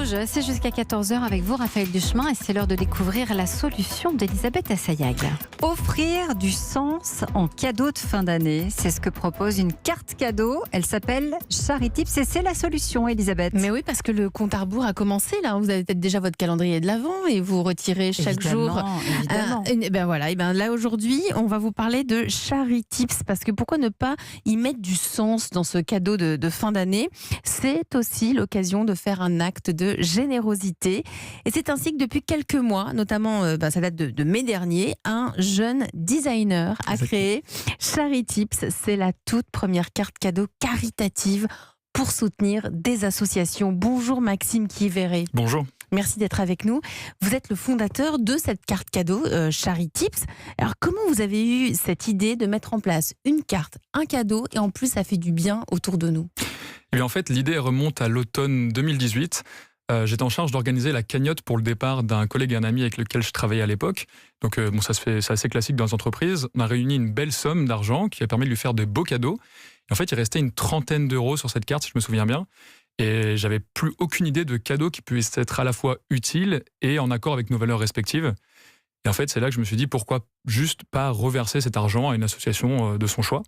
Rouge, c'est jusqu'à 14h avec vous, Raphaël Duchemin, et c'est l'heure de découvrir la solution d'Elisabeth Assayag. Offrir du sens en cadeau de fin d'année, c'est ce que propose une carte cadeau. Elle s'appelle Charitips et c'est la solution, Elisabeth. Mais oui, parce que le compte à rebours a commencé là. Vous avez peut-être déjà votre calendrier de l'Avent et vous retirez chaque jour. Évidemment. Là aujourd'hui, on va vous parler de Charitips parce que pourquoi ne pas y mettre du sens dans ce cadeau de fin d'année? C'est aussi l'occasion de faire un acte de générosité. Et c'est ainsi que depuis quelques mois, notamment ça date de mai dernier, un jeune designer a créé Charitips. C'est la toute première carte cadeau caritative pour soutenir des associations. Bonjour Maxime Kivéré. Bonjour. Merci d'être avec nous. Vous êtes le fondateur de cette carte cadeau Charitips. Alors comment vous avez eu cette idée de mettre en place une carte, un cadeau et en plus ça fait du bien autour de nous? Et en fait, l'idée remonte à l'automne 2018. J'étais en charge d'organiser la cagnotte pour le départ d'un collègue et un ami avec lequel je travaillais à l'époque. Donc c'est assez classique dans les entreprises. On a réuni une belle somme d'argent qui a permis de lui faire de beaux cadeaux. Et en fait, il restait une trentaine d'euros sur cette carte, si je me souviens bien. Et j'avais plus aucune idée de cadeau qui puisse être à la fois utile et en accord avec nos valeurs respectives. Et en fait, c'est là que je me suis dit, pourquoi juste pas reverser cet argent à une association de son choix.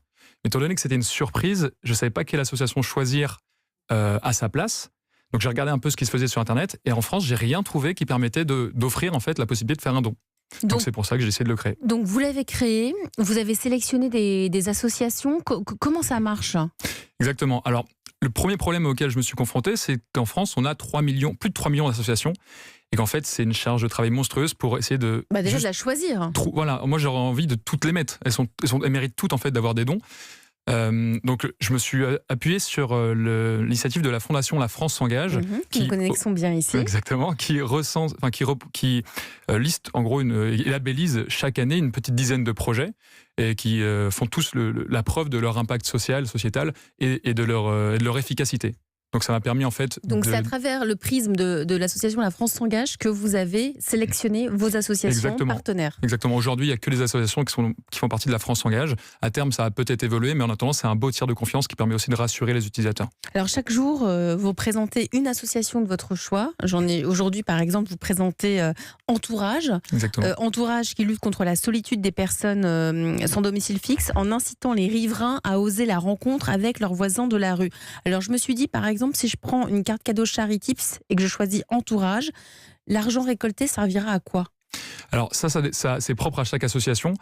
Mais étant donné que c'était une surprise, je ne savais pas quelle association choisir à sa place. Donc j'ai regardé un peu ce qui se faisait sur Internet. Et en France, j'ai rien trouvé qui permettait d'offrir en fait la possibilité de faire un don. Donc c'est pour ça que j'ai essayé de le créer. Donc vous l'avez créé, vous avez sélectionné des associations. Comment ça marche? Exactement. Alors, le premier problème auquel je me suis confronté, c'est qu'en France, on a plus de 3 millions d'associations. Et qu'en fait, c'est une charge de travail monstrueuse pour essayer de... déjà de la choisir. Voilà, moi j'aurais envie de toutes les mettre. Elles méritent toutes en fait d'avoir des dons. Donc je me suis appuyé sur l'initiative de la fondation La France s'engage, qui connaissons bien ici. Exactement, qui liste en gros et labellise chaque année une petite dizaine de projets et qui font tous la preuve de leur impact social, sociétal et de leur efficacité. Donc ça m'a permis en fait... Donc c'est à travers le prisme de l'association La France s'engage que vous avez sélectionné vos associations partenaires. Exactement. Aujourd'hui, il n'y a que les associations qui font partie de La France s'engage. À terme, ça a peut-être évolué, mais en attendant, c'est un beau tiers de confiance qui permet aussi de rassurer les utilisateurs. Alors chaque jour, vous présentez une association de votre choix. Aujourd'hui, par exemple, vous présentez Entourage. Exactement. Entourage qui lutte contre la solitude des personnes sans domicile fixe en incitant les riverains à oser la rencontre avec leurs voisins de la rue. Alors je me suis dit, par exemple, si je prends une carte cadeau Charitips et que je choisis Entourage, l'argent récolté servira à quoi? Alors ça c'est propre à chaque association.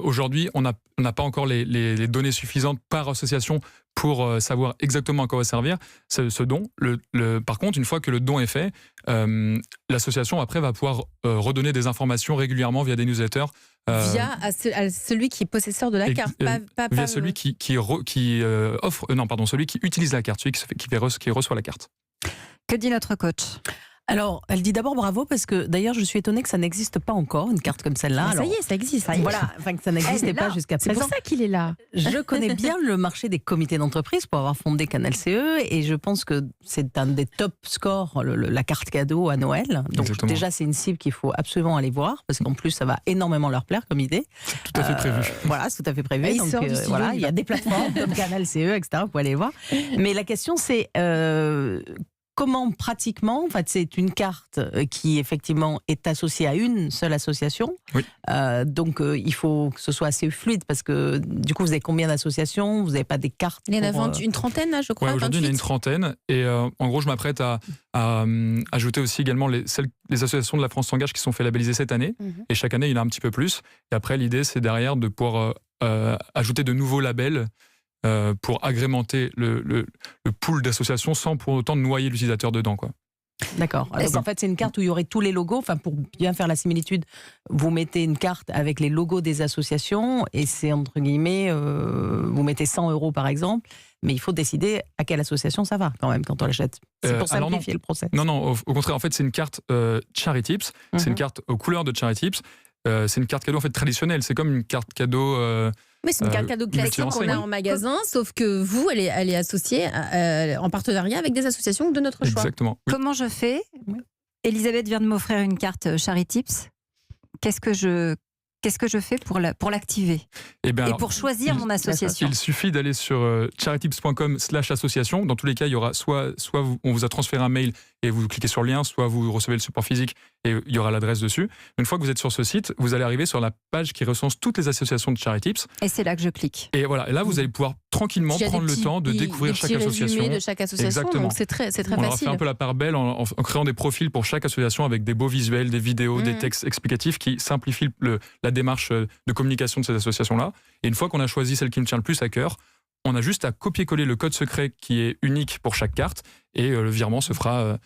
Aujourd'hui, on n'a pas encore les données suffisantes par association pour savoir exactement à quoi va servir ce don. Par contre, une fois que le don est fait, l'association après va pouvoir redonner des informations régulièrement via des newsletters. Via à celui qui est possesseur de la carte, via celui qui utilise la carte, celui qui reçoit la carte. Que dit notre coach? Alors, elle dit d'abord bravo parce que d'ailleurs, je suis étonnée que ça n'existe pas encore, une carte comme celle-là. Ça y est, ça existe. Voilà, enfin que ça n'existait pas jusqu'à présent. C'est pour ça qu'il est là. Je connais bien le marché des comités d'entreprise pour avoir fondé Canal CE et je pense que c'est un des top scores, la carte cadeau à Noël. Donc Exactement. Déjà, c'est une cible qu'il faut absolument aller voir parce qu'en plus, ça va énormément leur plaire comme idée. C'est tout à fait prévu. Voilà, c'est tout à fait prévu. Il Donc sort du studio, voilà, il y a des plateformes comme Canal CE, etc. Vous pouvez aller voir. Mais la question, c'est comment pratiquement, en fait, c'est une carte qui effectivement est associée à une seule association. Oui. Donc il faut que ce soit assez fluide parce que du coup vous avez combien d'associations? Vous n'avez pas des cartes? Il y en a une trentaine là, je crois. Ouais, aujourd'hui, il y en a une trentaine. Et en gros, je m'apprête à ajouter aussi également les associations de La France s'engage qui sont fait labelliser cette année. Et chaque année, il y en a un petit peu plus. Et après, l'idée, c'est derrière de pouvoir ajouter de nouveaux labels pour agrémenter le pool d'associations sans pour autant noyer l'utilisateur dedans, quoi. D'accord. Donc en fait, c'est une carte où il y aurait tous les logos. Enfin, pour bien faire la similitude, vous mettez une carte avec les logos des associations et c'est entre guillemets, vous mettez 100 € par exemple, mais il faut décider à quelle association ça va quand même quand on l'achète. C'est pour simplifier le process. Non, au contraire, en fait, c'est une carte Charitips. C'est une carte aux couleurs de Charitips. C'est une carte cadeau en fait traditionnelle. C'est comme une carte cadeau. Oui, c'est une carte cadeau classique qu'on a en magasin, sauf que vous, elle est associée en partenariat avec des associations de notre choix. Exactement. Oui. Comment je fais? Elisabeth vient de m'offrir une carte Charitips. Qu'est-ce que Qu'est-ce que je fais pour l'activer Et pour choisir mon association? Il suffit d'aller sur charitytips.com/association. Dans tous les cas, il y aura soit on vous a transféré un mail et vous cliquez sur le lien, soit vous recevez le support physique et il y aura l'adresse dessus. Une fois que vous êtes sur ce site, vous allez arriver sur la page qui recense toutes les associations de ChariTips. Et c'est là que je clique. Et voilà, et là vous allez pouvoir tranquillement prendre le temps de découvrir chaque association. De chaque association. Exactement. Donc c'est très On facile. leur fait un peu la part belle en créant des profils pour chaque association avec des beaux visuels, des vidéos, des textes explicatifs qui simplifient la démarche de communication de ces associations-là. Et une fois qu'on a choisi celle qui me tient le plus à cœur, on a juste à copier-coller le code secret qui est unique pour chaque carte et le virement se fera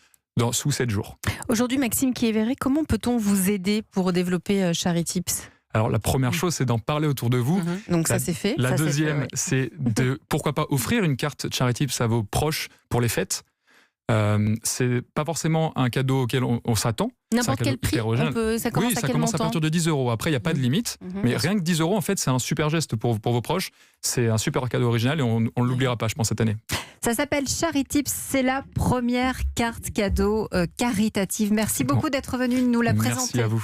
sous 7 jours. Aujourd'hui, Maxime Kiéveré, comment peut-on vous aider pour développer ChariTips? Alors la première chose, c'est d'en parler autour de vous. Donc ça c'est fait. La Ça, c'est deuxième, fait, oui. c'est de pourquoi pas offrir une carte ChariTips à vos proches pour les fêtes. C'est pas forcément un cadeau auquel on s'attend. N'importe quel prix, ça commence oui, à ça quel commence à montant? partir de 10 €. Après, il n'y a pas de limite. Mais rien que 10 €, en fait, c'est un super geste pour vos proches. C'est un super cadeau original et on ne l'oubliera pas, je pense, cette année. Ça s'appelle ChariTips. C'est la première carte cadeau caritative. Merci beaucoup d'être venu nous la présenter. Merci à vous.